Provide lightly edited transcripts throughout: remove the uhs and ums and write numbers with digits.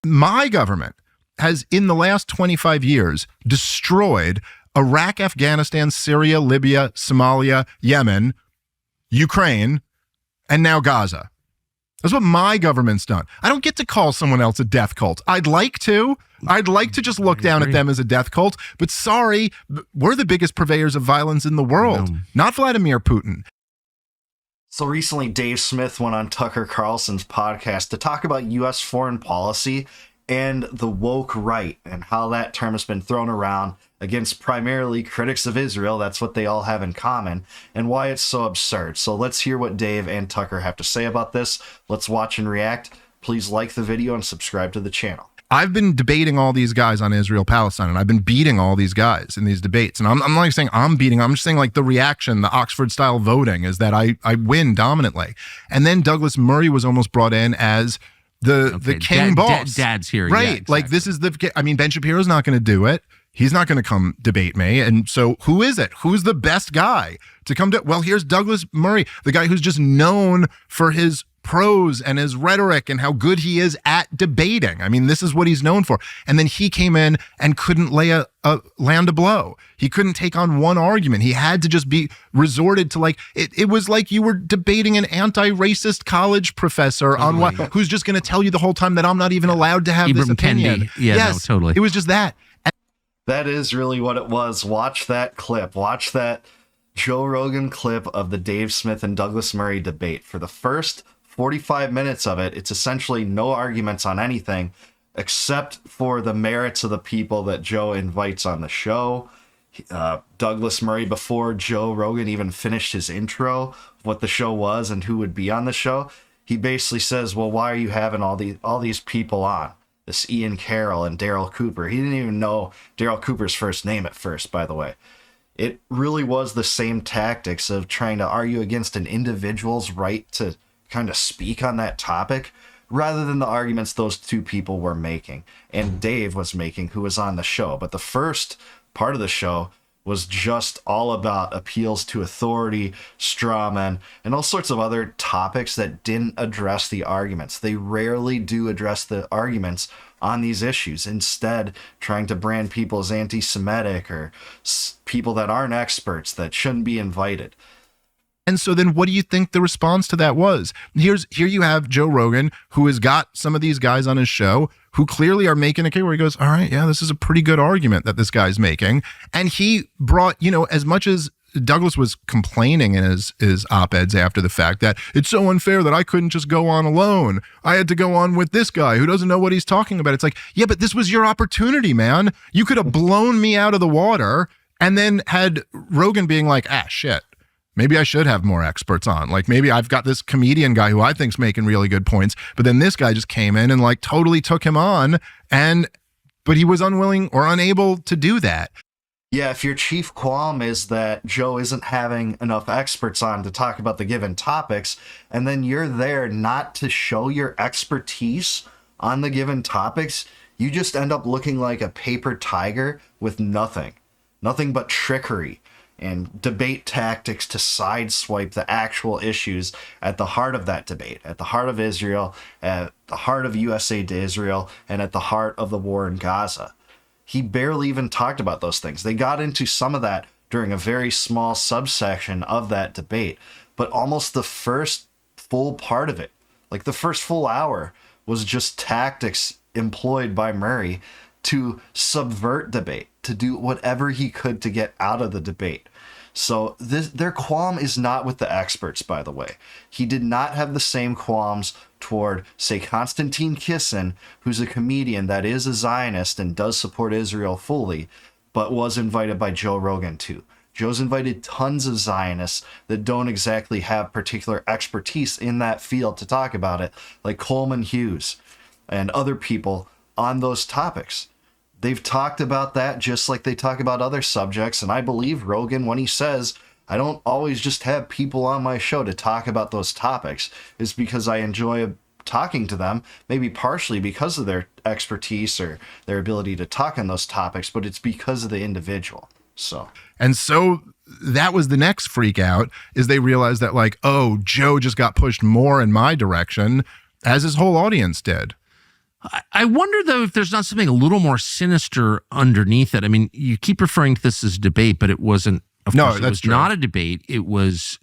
My government has, in the last 25 years, destroyed Iraq, Afghanistan, Syria, Libya, Somalia, Yemen, Ukraine, and now Gaza. That's what my government's done. I don't get to call someone else a death cult. I'd like to just look down at them as a death cult, but sorry, we're the biggest purveyors of violence in the world, not Vladimir Putin. So recently, Dave Smith went on Tucker Carlson's podcast to talk about U.S. foreign policy and the woke right and how that term has been thrown around against primarily critics of Israel. That's what they all have in common, and why it's so absurd. So let's hear what Dave and Tucker have to say about this. Let's watch and react. Please like the video and subscribe to the channel. I've been debating all these guys on Israel-Palestine, and I've been beating all these guys in these debates. And I'm not saying I'm beating, I'm just saying like the reaction, the Oxford-style voting is that I win dominantly. And then Douglas Murray was almost brought in as the king boss. Dad's here. Right. Yeah, exactly. Like this is Ben Shapiro's not going to do it. He's not going to come debate me. And so who is it? Who's the best guy to come to? Well, here's Douglas Murray, the guy who's just known for his prose and his rhetoric and how good he is at debating. I mean, this is what he's known for. And then he came in and couldn't land a blow. He couldn't take on one argument. He had to just be resorted to like, it was like you were debating an anti-racist college professor on who's just going to tell you the whole time that I'm not even allowed to have this opinion. Kendi. Yeah, yes, no, totally. It was just that. That is really what it was. Watch that clip. Watch that Joe Rogan clip of the Dave Smith and Douglas Murray debate. For the first 45 minutes of it, it's essentially no arguments on anything except for the merits of the people that Joe invites on the show. Douglas Murray, before Joe Rogan even finished his intro of what the show was and who would be on the show, he basically says, well, why are you having all these people on? This Ian Carroll and Daryl Cooper. He didn't even know Daryl Cooper's first name at first, by the way. It really was the same tactics of trying to argue against an individual's right to kind of speak on that topic, rather than the arguments those two people were making and Dave was making, who was on the show. But the first part of the show was just all about appeals to authority, straw men, and all sorts of other topics that didn't address the arguments. They rarely do address the arguments on these issues, instead trying to brand people as anti-Semitic or people that aren't experts that shouldn't be invited. And so then what do you think the response to that was? Here you have Joe Rogan, who has got some of these guys on his show who clearly are making a case where he goes, all right, yeah, this is a pretty good argument that this guy's making. And he brought, as much as Douglas was complaining in his op-eds after the fact that it's so unfair that I couldn't just go on alone. I had to go on with this guy who doesn't know what he's talking about. It's like, yeah, but this was your opportunity, man. You could have blown me out of the water and then had Rogan being like, shit. Maybe I should have more experts on. Like maybe I've got this comedian guy who I think's making really good points, but then this guy just came in and like totally took him on, but he was unwilling or unable to do that. Yeah, if your chief qualm is that Joe isn't having enough experts on to talk about the given topics, and then you're there not to show your expertise on the given topics, you just end up looking like a paper tiger with nothing but trickery and debate tactics to sideswipe the actual issues at the heart of that debate, at the heart of Israel, at the heart of US aid to Israel, and at the heart of the war in Gaza. He barely even talked about those things. They got into some of that during a very small subsection of that debate, but almost the first full part of it, like the first full hour, was just tactics employed by Murray to subvert debate, to do whatever he could to get out of the debate. So their qualm is not with the experts, by the way. He did not have the same qualms toward, say, Konstantin Kisin, who's a comedian that is a Zionist and does support Israel fully, but was invited by Joe Rogan too. Joe's invited tons of Zionists that don't exactly have particular expertise in that field to talk about it, like Coleman Hughes and other people on those topics. They've talked about that just like they talk about other subjects, and I believe Rogan when he says, I don't always just have people on my show to talk about those topics, is because I enjoy talking to them, maybe partially because of their expertise or their ability to talk on those topics, but it's because of the individual. So that was the next freak out, is they realized that like, oh, Joe just got pushed more in my direction, as his whole audience did. I wonder, though, if there's not something a little more sinister underneath it. I mean, you keep referring to this as a debate, but it wasn't. Of course, it was not a debate. It was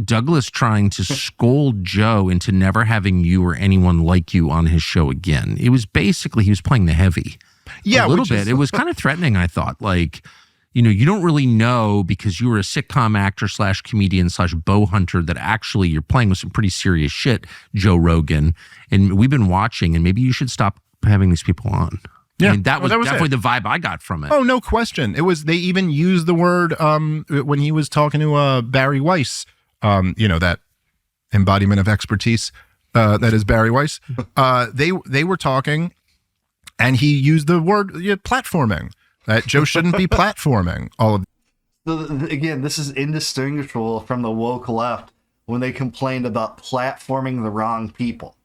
Douglas trying to scold Joe into never having you or anyone like you on his show again. It was basically, he was playing the heavy. Yeah, a little bit. It was kind of threatening, I thought. Like, you don't really know because you were a sitcom actor / comedian / bow hunter that actually you're playing with some pretty serious shit, Joe Rogan. And we've been watching, and maybe you should stop having these people on. Yeah, I mean, that was definitely the vibe I got from it. Oh, no question. It was, they even used the word when he was talking to Barry Weiss, that embodiment of expertise that is Barry Weiss. They were talking, and he used the word platforming. That Joe shouldn't be platforming all of. So again, this is indistinguishable from the woke left when they complained about platforming the wrong people.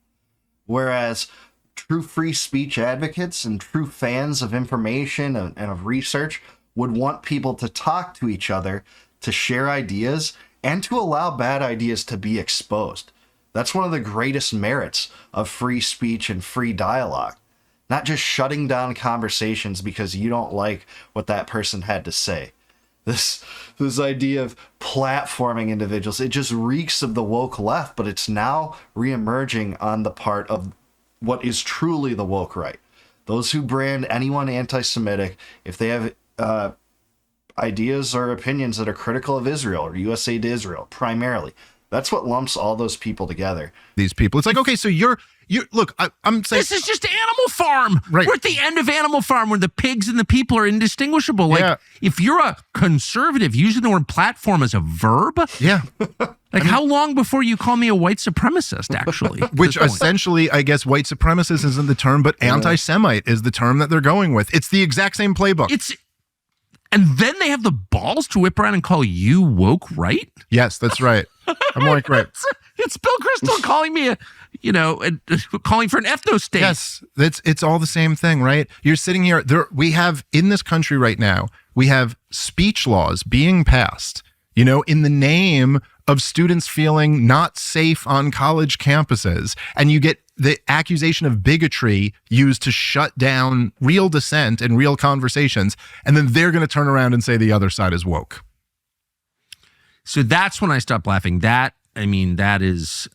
Whereas true free speech advocates and true fans of information and of research would want people to talk to each other, to share ideas, and to allow bad ideas to be exposed. That's one of the greatest merits of free speech and free dialogue. Not just shutting down conversations because you don't like what that person had to say. This idea of platforming individuals, it just reeks of the woke left, but it's now reemerging on the part of what is truly the woke right. Those who brand anyone anti-Semitic, if they have ideas or opinions that are critical of Israel or U.S. aid to Israel, primarily, that's what lumps all those people together. These people. It's like, okay, so you're look, I'm saying this is just Animal Farm. Right. We're at the end of Animal Farm where the pigs and the people are indistinguishable. Like, if you're a conservative using the word platform as a verb, how long before you call me a white supremacist, actually? Which essentially, I guess, white supremacist isn't the term, but anti-Semite is the term that they're going with. It's the exact same playbook. And then they have the balls to whip around and call you woke, right? Yes, that's right. I'm like, right. It's Bill Crystal calling me calling for an ethno state. Yes, it's all the same thing, right? You're sitting here. We have in this country right now, we have speech laws being passed, in the name of students feeling not safe on college campuses, and you get the accusation of bigotry used to shut down real dissent and real conversations, and then they're going to turn around and say the other side is woke. So that's when I stopped laughing. That is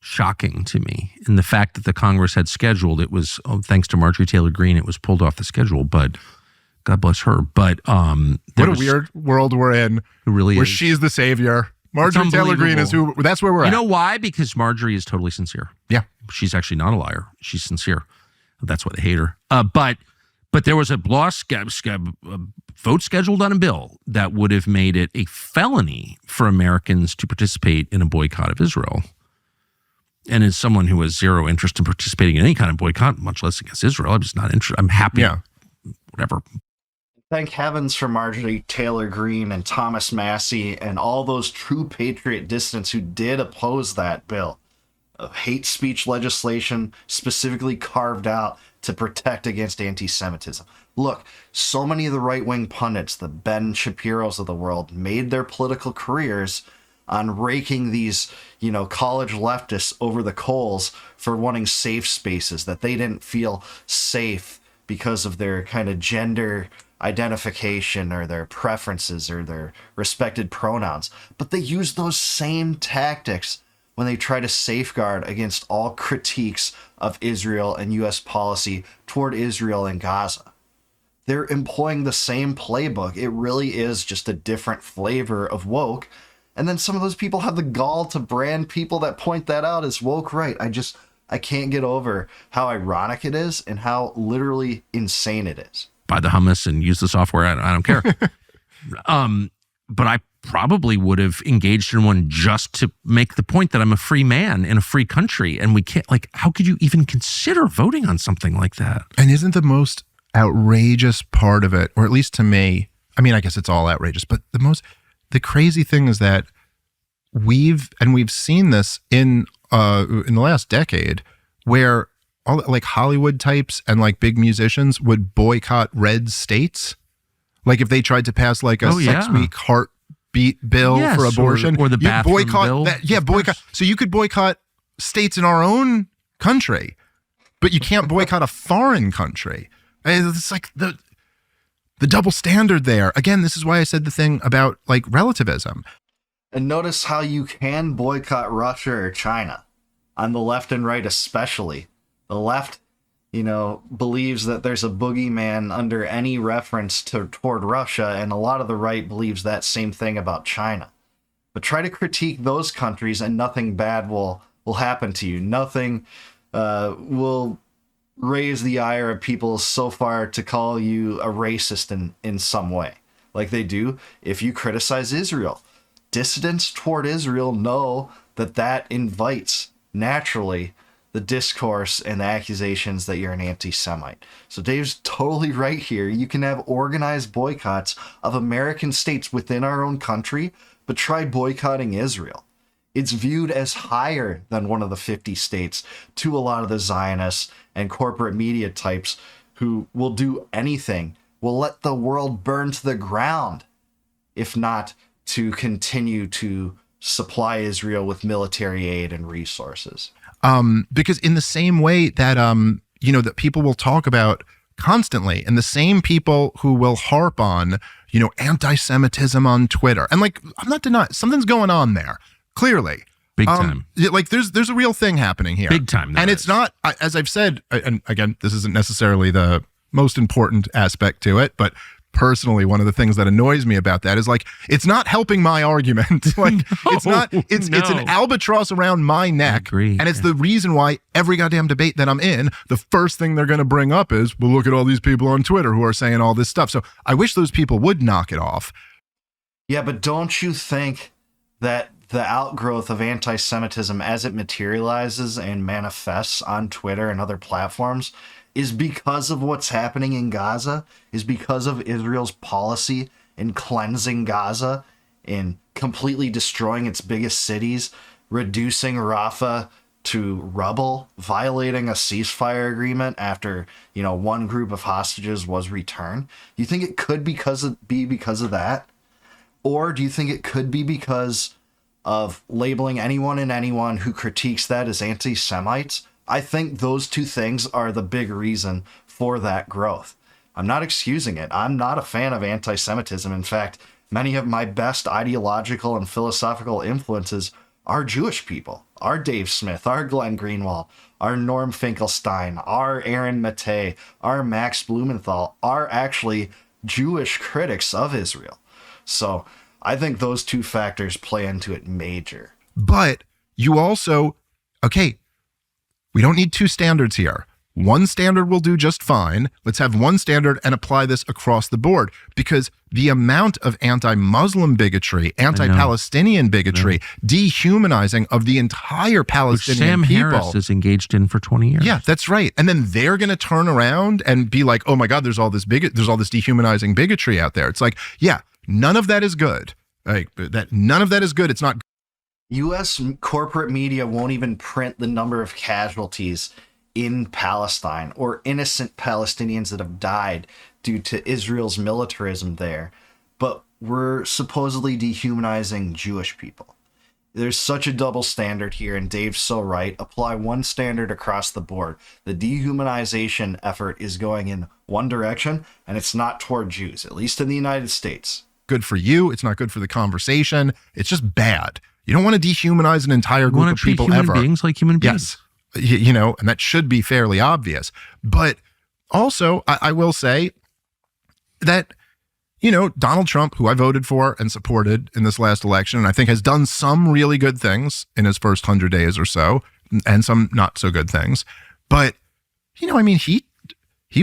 shocking to me. And the fact that the Congress had scheduled, it was, thanks to Marjorie Taylor Greene, it was pulled off the schedule, but God bless her. But what a weird world we're in. It really where is. She's the savior. Marjorie Taylor Greene is who. That's where we're at. You know why? Because Marjorie is totally sincere. Yeah. She's actually not a liar. She's sincere. That's why they hate her. But there was a vote scheduled on a bill that would have made it a felony for Americans to participate in a boycott of Israel. And as someone who has zero interest in participating in any kind of boycott, much less against Israel, I'm just not interested. I'm happy. Yeah. Whatever. Thank heavens for Marjorie Taylor Greene and Thomas Massey and all those true patriot dissidents who did oppose that bill of hate speech legislation specifically carved out to protect against anti-Semitism. Look, so many of the right-wing pundits, the Ben Shapiros of the world, made their political careers on raking these, college leftists over the coals for wanting safe spaces, that they didn't feel safe because of their kind of gender identification or their preferences or their respected pronouns. But they use those same tactics when they try to safeguard against all critiques of Israel and U.S. policy toward Israel and Gaza. They're employing the same playbook. It really is just a different flavor of woke. And then some of those people have the gall to brand people that point that out as woke right. I can't get over how ironic it is and how literally insane it is. Buy the hummus and use the software. I don't care. But I probably would have engaged in one just to make the point that I'm a free man in a free country. And we can't, how could you even consider voting on something like that? And isn't the most outrageous part of it, or at least to me, I guess it's all outrageous, but the crazy thing is that we've seen this in the last decade where all Hollywood types and big musicians would boycott red states. If they tried to pass a 6-week heartbeat bill for abortion, or the bathroom boycott bill. Boycott. So you could boycott states in our own country. but you can't boycott a foreign country. It's like the double standard there. Again, this is why I said the thing about like relativism. And notice how you can boycott Russia or China, on the left and right especially. The left, believes that there's a boogeyman under any reference toward Russia, and a lot of the right believes that same thing about China. But try to critique those countries and nothing bad will happen to you. Nothing will raise the ire of people so far to call you a racist in some way, like they do if you criticize Israel. Dissidents toward Israel know that invites naturally the discourse and the accusations that you're an anti-Semite. So Dave's totally right here. You can have organized boycotts of American states within our own country, but try boycotting Israel. It's viewed as higher than one of the 50 states to a lot of the Zionists and corporate media types who will do anything, will let the world burn to the ground, if not to continue to supply Israel with military aid and resources. Because in the same way that, that people will talk about constantly, and the same people who will harp on, anti-Semitism on Twitter. And like, I'm not denying something's going on there. Clearly. Big time. Like there's a real thing happening here. Big time. And it's not, as I've said, and again, this isn't necessarily the most important aspect to it, but personally, one of the things that annoys me about that is like, it's not helping my argument. Like it's an albatross around my neck. And it's the reason why every goddamn debate that I'm in, the first thing they're going to bring up is, well, look at all these people on Twitter who are saying all this stuff. So I wish those people would knock it off. Yeah, but don't you think that the outgrowth of anti-Semitism as it materializes and manifests on Twitter and other platforms is because of what's happening in Gaza, is because of Israel's policy in cleansing Gaza, in completely destroying its biggest cities, reducing Rafah to rubble, violating a ceasefire agreement after, one group of hostages was returned? You think it could be because of that? Or do you think it could be because of labeling anyone who critiques that as anti-Semites? I think those two things are the big reason for that growth. I'm not excusing it. I'm not a fan of anti-Semitism. In fact, many of my best ideological and philosophical influences are Jewish people. Our Dave Smith, our Glenn Greenwald, our Norm Finkelstein, our Aaron Mattei, our Max Blumenthal are actually Jewish critics of Israel. So I think those two factors play into it major. But you also, we don't need two standards here. One standard will do just fine. Let's have one standard and apply this across the board, because the amount of anti-Muslim bigotry, anti-Palestinian bigotry, dehumanizing of the entire Palestinian people. Harris is engaged in for 20 years. Yeah, that's right. And then they're going to turn around and be like, oh my God, there's all this dehumanizing bigotry out there. It's like, yeah, none of that is good. None of that is good. It's not. U.S. corporate media won't even print the number of casualties in Palestine or innocent Palestinians that have died due to Israel's militarism there, but we're supposedly dehumanizing Jewish people. There's such a double standard here, and Dave's so right. Apply one standard across the board. The dehumanization effort is going in one direction, and it's not toward Jews, at least in the United States. Good for you. It's not good for the conversation. It's just bad. You don't want to dehumanize an entire group of people ever. Human beings like human beings. Yes. And that should be fairly obvious. But also, I will say that, Donald Trump, who I voted for and supported in this last election, and I think has done some really good things in his first 100 days or so, and some not so good things. But, he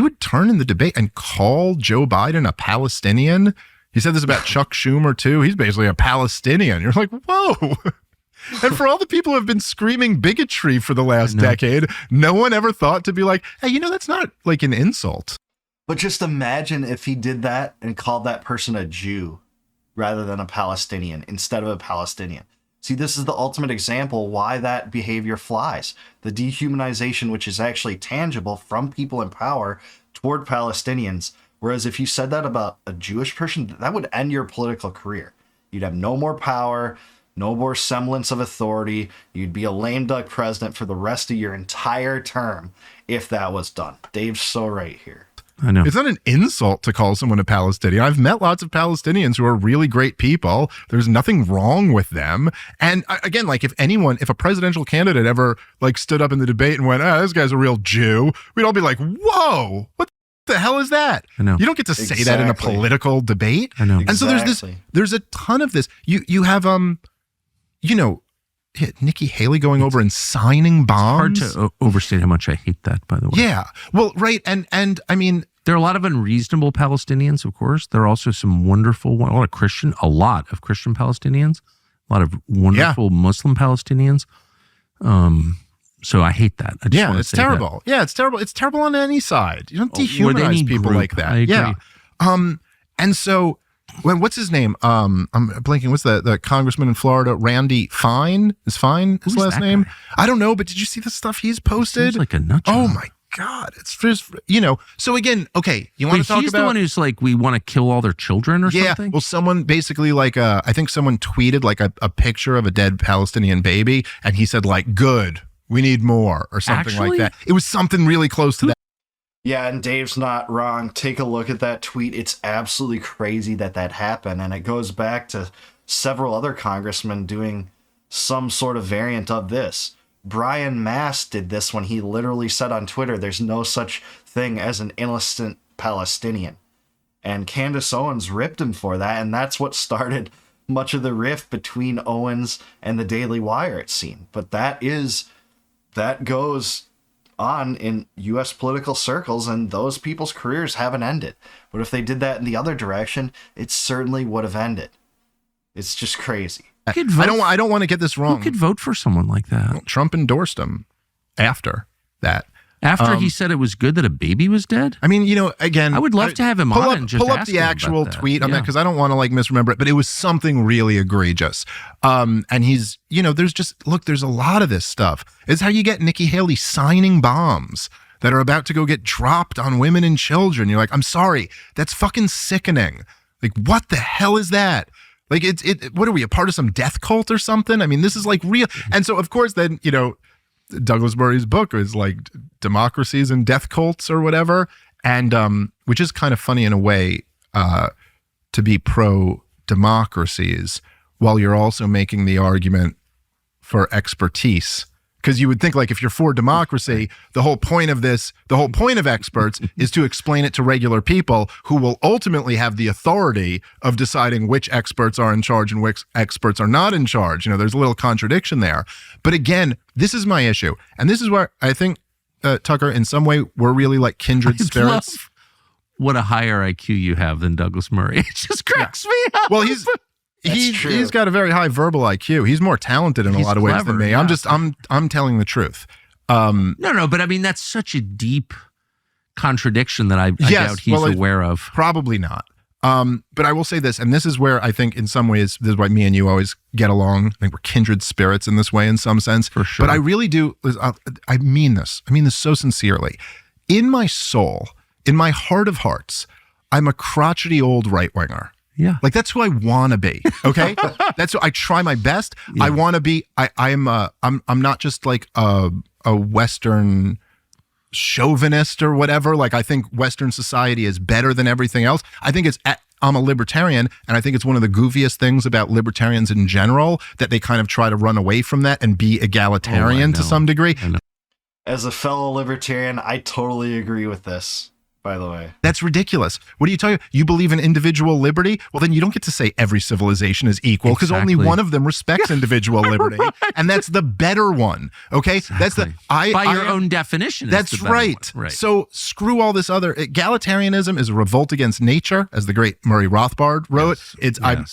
would turn in the debate and call Joe Biden a Palestinian. He said this about Chuck Schumer, too. He's basically a Palestinian. You're like, whoa. And for all the people who have been screaming bigotry for the last decade, no one ever thought to be like, hey, that's not like an insult. But just imagine if he did that and called that person a Jew rather than a Palestinian instead of a Palestinian. See, this is the ultimate example why that behavior flies. The dehumanization, which is actually tangible from people in power toward Palestinians. Whereas if you said that about a Jewish person, that would end your political career. You'd have no more power. no more semblance of authority. You'd be a lame duck president for the rest of your entire term if that was done. Dave's so right here. I know. It's not an insult to call someone a Palestinian. I've met lots of Palestinians who are really great people. There's nothing wrong with them. And again, like if a presidential candidate ever like stood up in the debate and went, this guy's a real Jew, we'd all be like, whoa, what the hell is that? I know. You don't get to say that in a political debate. I know. And so there's a ton of this. You have, Nikki Haley going over and signing bombs. Hard to overstate how much I hate that, by the way. Yeah. Well, right. And I mean, there are a lot of unreasonable Palestinians, of course. There are also some wonderful, a lot of Christian Palestinians, a lot of wonderful Muslim Palestinians. So I hate that. I just it's terrible. That. Yeah, it's terrible. It's terrible on any side. You don't dehumanize people like that. I agree. Yeah. And so what's his name? I'm blanking. What's the congressman in Florida? Randy Fine? Is Fine his last name? Guy? I don't know, but did you see the stuff he's posted? Seems like a nut job. Oh my God. It's just, so again, okay, you want to talk he's about. The one who's like, we want to kill all their children or something? Yeah. Well, someone basically I think someone tweeted like a picture of a dead Palestinian baby, and he said like, good, we need more or something like that. It was something really close to that. Yeah, and Dave's not wrong. Take a look at that tweet. It's absolutely crazy that happened, and it goes back to several other congressmen doing some sort of variant of this. Brian Mast did this when he literally said on Twitter, there's no such thing as an innocent Palestinian. And Candace Owens ripped him for that, and that's what started much of the rift between Owens and the Daily Wire, it seemed. But that goes on in U.S. political circles, and those people's careers haven't ended. But if they did that in the other direction, it certainly would have ended. It's just crazy. I don't want to get this wrong. Who could vote for someone like that? Well, Trump endorsed him after that. After he said it was good that a baby was dead? I mean, again, I would love to have him on and just pull up ask the him actual about that. tweet on that, because I don't want to like misremember it, but it was something really egregious. And he's, there's a lot of this stuff. It's how you get Nikki Haley signing bombs that are about to go get dropped on women and children. You're like, I'm sorry, that's fucking sickening. Like, what the hell is that? Like, what are we, a part of some death cult or something? I mean, this is like real. And so, of course, then, Douglas Murray's book is like democracies and death cults or whatever. And, which is kind of funny in a way, to be pro democracies while you're also making the argument for expertise. Because you would think, like, if you're for democracy, the whole point of experts is to explain it to regular people who will ultimately have the authority of deciding which experts are in charge and which experts are not in charge. There's a little contradiction there. But again, this is my issue. And this is where I think, Tucker, in some way, we're really like kindred spirits. Love what a higher IQ you have than Douglas Murray. It just cracks me up. Well, he's got a very high verbal IQ. He's more talented in a lot of ways than me. Yeah. I'm telling the truth. No, but I mean, that's such a deep contradiction that I doubt he's aware of. Probably not. But I will say this, and this is where I think in some ways, this is why me and you always get along. I think we're kindred spirits in this way in some sense. For sure. But I really do, I mean this. I mean this so sincerely. In my soul, in my heart of hearts, I'm a crotchety old right-winger. Yeah. Like, that's who I want to be. Okay. That's who I try my best. Yeah. I want to be, I'm not just like a Western chauvinist or whatever. Like, I think Western society is better than everything else. I think I'm a libertarian, and I think it's one of the goofiest things about libertarians in general that they kind of try to run away from that and be egalitarian to some degree. As a fellow libertarian, I totally agree with this. By the way, that's ridiculous. What are you talking about? You believe in individual liberty? Well, then you don't get to say every civilization is equal, because only one of them respects individual liberty, right. And that's the better one. Okay, exactly. That's the by your own definition. That's the right. Right. So screw all this other. Egalitarianism is a revolt against nature, as the great Murray Rothbard wrote.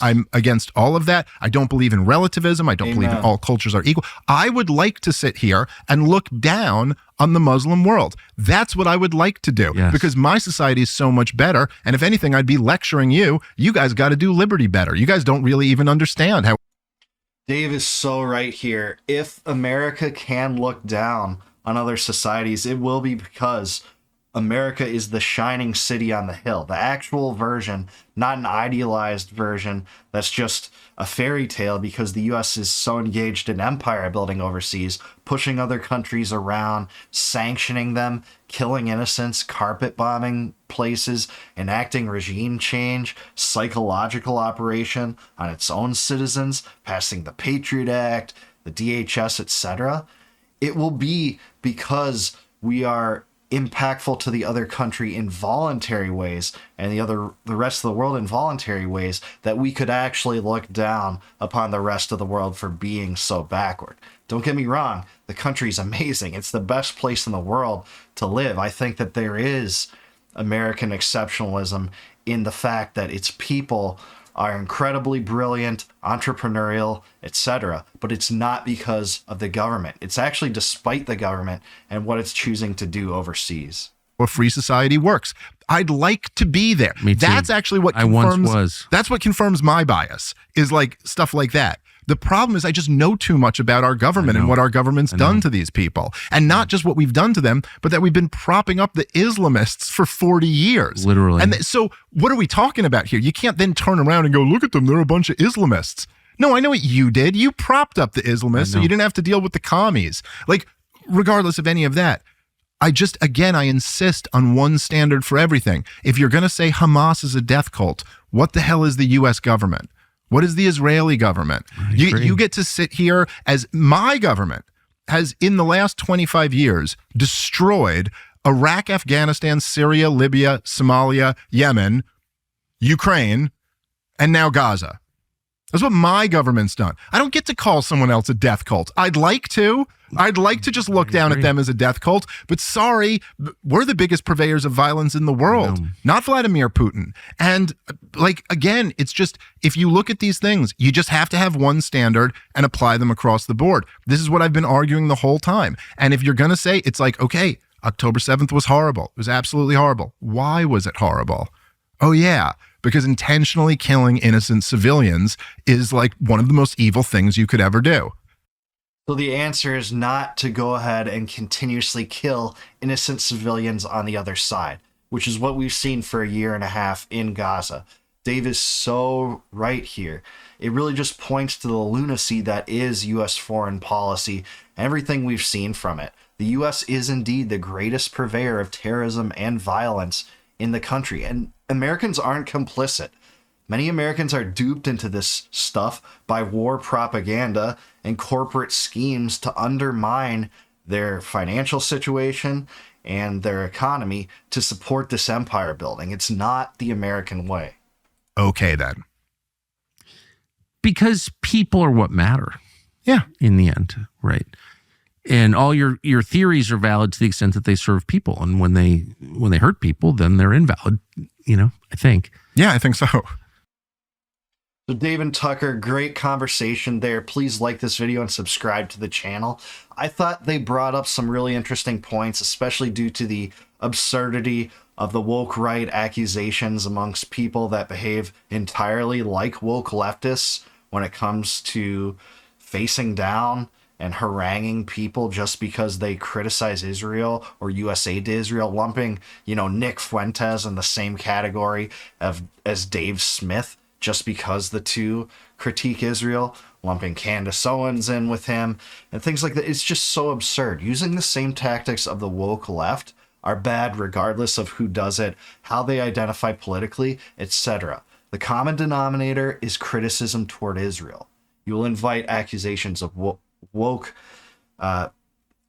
I'm against all of that. I don't believe in relativism. I don't believe in all cultures are equal. I would like to sit here and look down on the Muslim world. That's what I would like to do, because my society is so much better. And if anything, I'd be lecturing you guys got to do liberty better. You guys don't really even understand how. Dave is so right here. If America can look down on other societies, it will be because America is the shining city on the hill, the actual version, not an idealized version that's just a fairy tale because the US is so engaged in empire building overseas, pushing other countries around, sanctioning them, killing innocents, carpet bombing places, enacting regime change, psychological operation on its own citizens, passing the Patriot Act, the DHS, etc. It will be because we are impactful to the other country in voluntary ways and the rest of the world in voluntary ways that we could actually look down upon the rest of the world for being so backward. Don't get me wrong, the country's amazing. It's the best place in the world to live. I think that there is American exceptionalism in the fact that its people are incredibly brilliant, entrepreneurial, etc. But it's not because of the government. It's actually despite the government and what it's choosing to do overseas. A free society works. I'd like to be there. Me too. That's actually what I confirms, once was. That's what confirms my bias, is like stuff like that. The problem is I just know too much about our government and what our government's done to these people. And not just what we've done to them, but that we've been propping up the Islamists for 40 years. Literally. And so what are we talking about here? You can't then turn around and go, look at them, they're a bunch of Islamists. No, I know what you did. You propped up the Islamists so you didn't have to deal with the commies. Like, regardless of any of that, I insist on one standard for everything. If you're going to say Hamas is a death cult, what the hell is the U.S. government? What is the Israeli government? You get to sit here as my government has, in the last 25 years, destroyed Iraq, Afghanistan, Syria, Libya, Somalia, Yemen, Ukraine, and now Gaza. That's what my government's done. I don't get to call someone else a death cult. I'd like to just look down at them as a death cult, but sorry, we're the biggest purveyors of violence in the world, not Vladimir Putin. And like, again, it's just, if you look at these things, you just have to have one standard and apply them across the board. This is what I've been arguing the whole time. And if you're going to say, it's like, okay, October 7th was horrible. It was absolutely horrible. Why was it horrible? Oh yeah, because intentionally killing innocent civilians is like one of the most evil things you could ever do. So the answer is not to go ahead and continuously kill innocent civilians on the other side, which is what we've seen for a year and a half in Gaza. Dave is so right here. It really just points to the lunacy that is U.S. foreign policy, everything we've seen from it. The U.S. is indeed the greatest purveyor of terrorism and violence in the country, and Americans aren't complicit. Many Americans are duped into this stuff by war propaganda and corporate schemes to undermine their financial situation and their economy to support this empire building. It's not the American way. Okay, then. Because people are what matter. Yeah. In the end, right? And all your theories are valid to the extent that they serve people. And when they hurt people, then they're invalid, I think. Yeah, I think so. So Dave and Tucker, great conversation there. Please like this video and subscribe to the channel. I thought they brought up some really interesting points, especially due to the absurdity of the woke right accusations amongst people that behave entirely like woke leftists when it comes to facing down and haranguing people just because they criticize Israel or US aid to Israel, lumping, Nick Fuentes in the same category as Dave Smith just because the two critique Israel, lumping Candace Owens in with him, and things like that. It's just so absurd. Using the same tactics of the woke left are bad regardless of who does it, how they identify politically, etc. The common denominator is criticism toward Israel. You will invite accusations of woke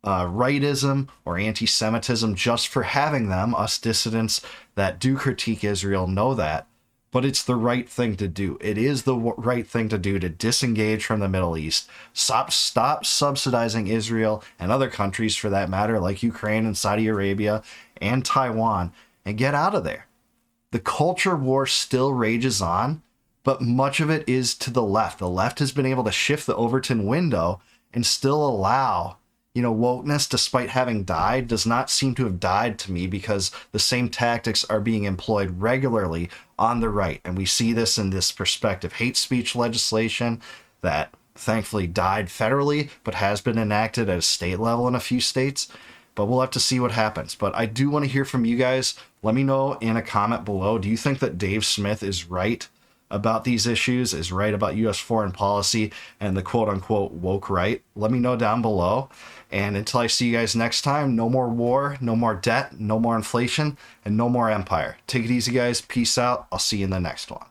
rightism or anti-Semitism just for having them. Us dissidents that do critique Israel know that, but it's the right thing to do. It is the right thing to do to disengage from the Middle East, stop subsidizing Israel and other countries for that matter, like Ukraine and Saudi Arabia and Taiwan, and get out of there. The culture war still rages on, but much of it is to the left. The left has been able to shift the Overton window and still allow, wokeness, despite having died, does not seem to have died to me, because the same tactics are being employed regularly on the right. And we see this in this perspective. Hate speech legislation that thankfully died federally, but has been enacted at a state level in a few states. but we'll have to see what happens. But I do want to hear from you guys. Let me know in a comment below. Do you think that Dave Smith is right about these issues, is right about U.S. foreign policy and the quote-unquote woke right? Let me know down below. And until I see you guys next time, no more war, no more debt, no more inflation, and no more empire. Take it easy, guys. Peace out. I'll see you in the next one.